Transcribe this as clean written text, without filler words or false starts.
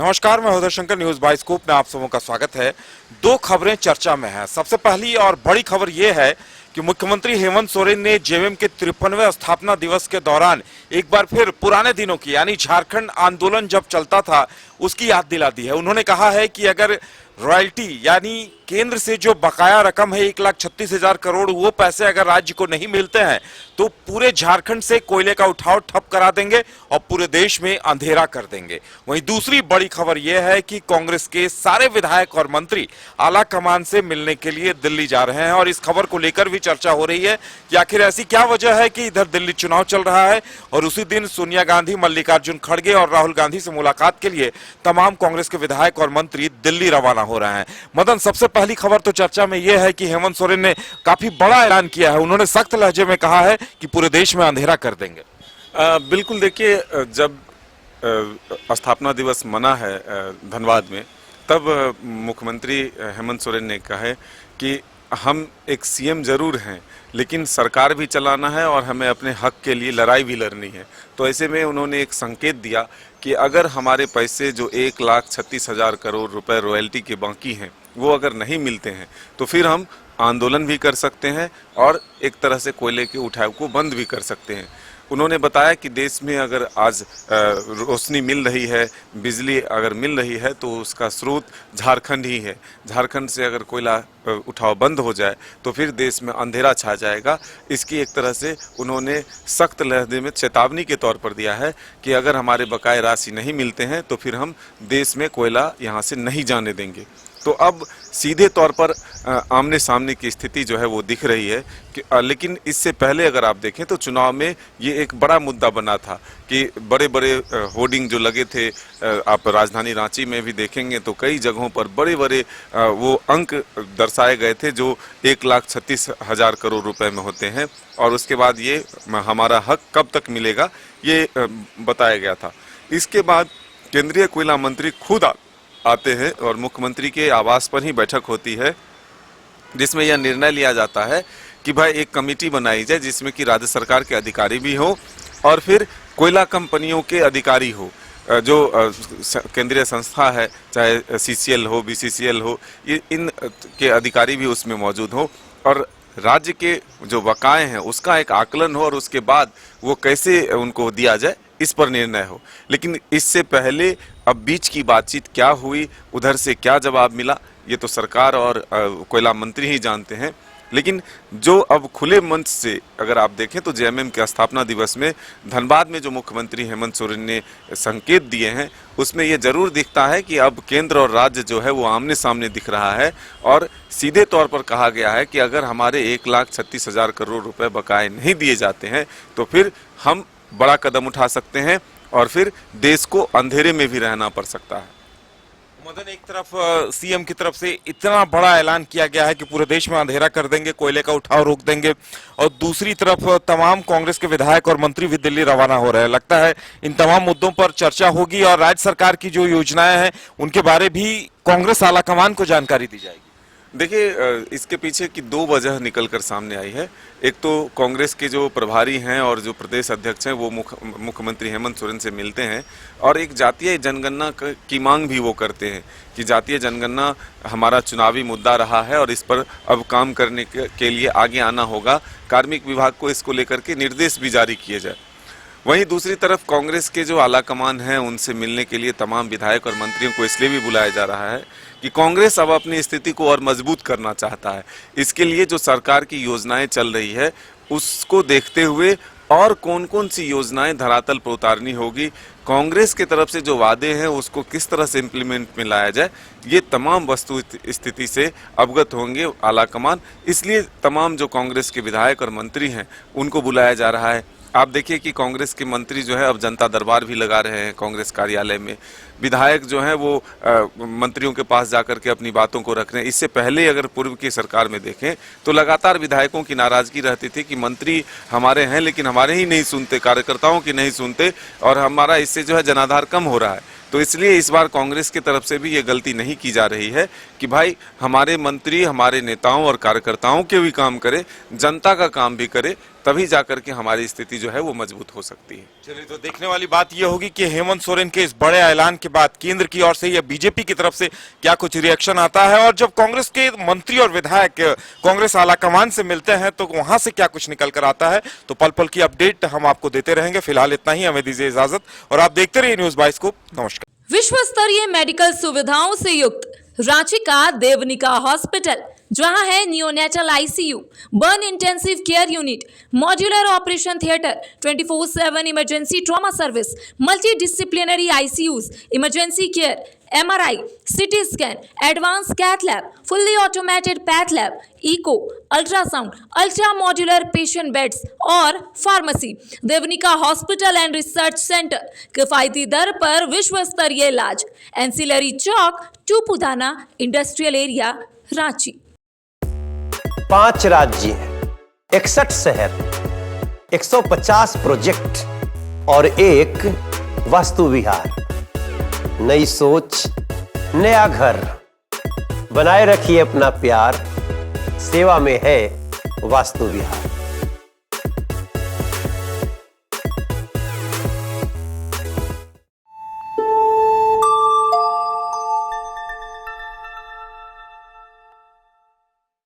नमस्कार, मैं Uday Shankar, news bioscope में आप सबों का स्वागत है। दो खबरें चर्चा में हैं। सबसे पहली और बड़ी खबर यह है कि मुख्यमंत्री हेमंत सोरेन ने जेएमएम के 53वें स्थापना दिवस के दौरान एक बार फिर पुराने दिनों की यानी झारखंड आंदोलन जब चलता था उसकी याद दिला दी है। उन्होंने कहा है कि अगर रॉयल्टी यानी केंद्र से जो बकाया रकम है 1,36,000 करोड़, वो पैसे अगर राज्य को नहीं मिलते हैं तो पूरे झारखंड से कोयले का उठाव ठप करा देंगे और पूरे देश में अंधेरा कर देंगे। वहीं दूसरी बड़ी खबर यह है कि कांग्रेस के सारे विधायक और मंत्री आला कमान से मिलने के लिए दिल्ली जा रहे हैं और इस खबर को लेकर भी चर्चा हो रही है कि आखिर ऐसी क्या वजह है कि इधर दिल्ली चुनाव चल रहा है और उसी दिन सोनिया गांधी, मल्लिकार्जुन खड़गे और राहुल गांधी से मुलाकात के लिए तमाम कांग्रेस के विधायक और मंत्री दिल्ली रवाना हो रहे हैं। मदन, सबसे पहली खबर तो चर्चा में यह है कि हेमंत सोरेन ने काफी बड़ा ऐलान किया है। उन्होंने सख्त लहजे में कहा है कि पूरे देश में अंधेरा कर देंगे। बिल्कुल, देखिए, जब स्थापना दिवस मना है धनबाद में, तब मुख्यमंत्री हेमंत सोरेन ने कहा है कि हम एक सीएम जरूर हैं लेकिन सरकार भी चलाना है और हमें अपने हक के लिए लड़ाई भी लड़नी है। तो ऐसे में उन्होंने एक संकेत दिया कि अगर हमारे पैसे जो 1,36,000 करोड़ रुपए रॉयल्टी के बाकी हैं वो अगर नहीं मिलते हैं तो फिर हम आंदोलन भी कर सकते हैं और एक तरह से कोयले के उठाव को बंद भी कर सकते हैं। उन्होंने बताया कि देश में अगर आज रोशनी मिल रही है, बिजली अगर मिल रही है तो उसका स्रोत झारखंड ही है। झारखंड से अगर कोयला उठाव बंद हो जाए तो फिर देश में अंधेरा छा जाएगा। इसकी एक तरह से उन्होंने सख्त लहजे में चेतावनी के तौर पर दिया है कि अगर हमारे बकाया राशि नहीं मिलते हैं तो फिर हम देश में कोयला यहाँ से नहीं जाने देंगे। तो अब सीधे तौर पर आमने सामने की स्थिति जो है वो दिख रही है कि लेकिन इससे पहले अगर आप देखें तो चुनाव में ये एक बड़ा मुद्दा बना था कि बड़े बड़े होर्डिंग जो लगे थे, आप राजधानी रांची में भी देखेंगे तो कई जगहों पर बड़े बड़े वो अंक दर्शाए गए थे जो 1,36,000 करोड़ रुपए में होते हैं और उसके बाद ये हमारा हक कब तक मिलेगा ये बताया गया था। इसके बाद केंद्रीय कोयला मंत्री खुद आते हैं और मुख्यमंत्री के आवास पर ही बैठक होती है जिसमें यह निर्णय लिया जाता है कि भाई एक कमेटी बनाई जाए जिसमें कि राज्य सरकार के अधिकारी भी हो और फिर कोयला कंपनियों के अधिकारी हो, जो केंद्रीय संस्था है, चाहे सीसीएल हो, बीसीसीएल हो, ये इन के अधिकारी भी उसमें मौजूद हो और राज्य के जो बकाए हैं उसका एक आकलन हो और उसके बाद वो कैसे उनको दिया जाए इस पर निर्णय हो। लेकिन इससे पहले अब बीच की बातचीत क्या हुई, उधर से क्या जवाब मिला, ये तो सरकार और कोयला मंत्री ही जानते हैं। लेकिन जो अब खुले मंच से अगर आप देखें तो जेएमएम के स्थापना दिवस में धनबाद में जो मुख्यमंत्री हेमंत सोरेन ने संकेत दिए हैं उसमें ये जरूर दिखता है कि अब केंद्र और राज्य जो है वो आमने सामने दिख रहा है और सीधे तौर पर कहा गया है कि अगर हमारे 1,36,000 करोड़ रुपए बकाए नहीं दिए जाते हैं तो फिर हम बड़ा कदम उठा सकते हैं और फिर देश को अंधेरे में भी रहना पड़ सकता है। मदन, एक तरफ सीएम की तरफ से इतना बड़ा ऐलान किया गया है कि पूरे देश में अंधेरा कर देंगे, कोयले का उठाव रोक देंगे और दूसरी तरफ तमाम कांग्रेस के विधायक और मंत्री भी दिल्ली रवाना हो रहे हैं। लगता है इन तमाम मुद्दों पर चर्चा होगी और राज्य सरकार की जो योजनाएं हैं उनके बारे भी कांग्रेस आलाकमान को जानकारी दी जाएगी। देखिए, इसके पीछे की दो वजह निकल कर सामने आई है। एक तो कांग्रेस के जो प्रभारी हैं और जो प्रदेश अध्यक्ष हैं वो मुख्यमंत्री हेमंत सोरेन से मिलते हैं और एक जातीय जनगणना की मांग भी वो करते हैं कि जातीय जनगणना हमारा चुनावी मुद्दा रहा है और इस पर अब काम करने के लिए आगे आना होगा। कार्मिक विभाग को इसको लेकर के निर्देश भी जारी किए जाए। वहीं दूसरी तरफ कांग्रेस के जो आलाकमान हैं उनसे मिलने के लिए तमाम विधायक और मंत्रियों को इसलिए भी बुलाया जा रहा है कि कांग्रेस अब अपनी स्थिति को और मजबूत करना चाहता है। इसके लिए जो सरकार की योजनाएं चल रही है उसको देखते हुए और कौन कौन सी योजनाएं धरातल पर उतारनी होगी, कांग्रेस की तरफ से जो वादे हैं उसको किस तरह से इम्प्लीमेंट में लाया जाए, ये तमाम वस्तु स्थिति से अवगत होंगे आलाकमान। इसलिए तमाम जो कांग्रेस के विधायक और मंत्री हैं उनको बुलाया जा रहा है। आप देखिए कि कांग्रेस के मंत्री जो है अब जनता दरबार भी लगा रहे हैं कांग्रेस कार्यालय में। विधायक जो हैं वो मंत्रियों के पास जाकर के अपनी बातों को रख रहे हैं। इससे पहले अगर पूर्व की सरकार में देखें तो लगातार विधायकों की नाराजगी रहती थी कि मंत्री हमारे हैं लेकिन हमारे ही नहीं सुनते, कार्यकर्ताओं की नहीं सुनते और हमारा इससे जो है जनाधार कम हो रहा है। तो इसलिए इस बार कांग्रेस की तरफ से भी ये गलती नहीं की जा रही है कि भाई हमारे मंत्री हमारे नेताओं और कार्यकर्ताओं के भी काम करे, जनता का काम भी करे, तभी जाकर के हमारी स्थिति जो है वो मजबूत हो सकती है। चलिए, तो देखने वाली बात यह होगी कि हेमंत सोरेन के इस बड़े ऐलान के बाद केंद्र की ओर से या बीजेपी की तरफ से क्या कुछ रिएक्शन आता है, और जब कांग्रेस के मंत्री और विधायक कांग्रेस आलाकमान से मिलते हैं तो वहां से क्या कुछ निकल कर आता है। तो पल पल की अपडेट हम आपको देते रहेंगे। फिलहाल इतना ही, हमें दीजिए इजाजत और आप देखते रहिए न्यूज बाइस्कोप। नमस्कार। विश्व स्तरीय मेडिकल सुविधाओं से युक्त रांची का देवनिका हॉस्पिटल, जहां है neonatal ICU, burn intensive care unit, modular operation theatre, 24/7 emergency trauma service, multi disciplinary ICUs, emergency care, MRI, CT scan, advance cath lab, fully automated path lab, echo, ultrasound, ultra modular patient beds और pharmacy. Devnika hospital and research centre, किफायती दर पर विश्व स्तरीय इलाज, ancillary Chowk, Tupudana industrial area, Ranchi. 5 राज्य, 61 शहर, 150 project और एक वास्तु विहार। नई सोच, नया घर। बनाए रखिए अपना प्यार, सेवा में है वास्तु विहार।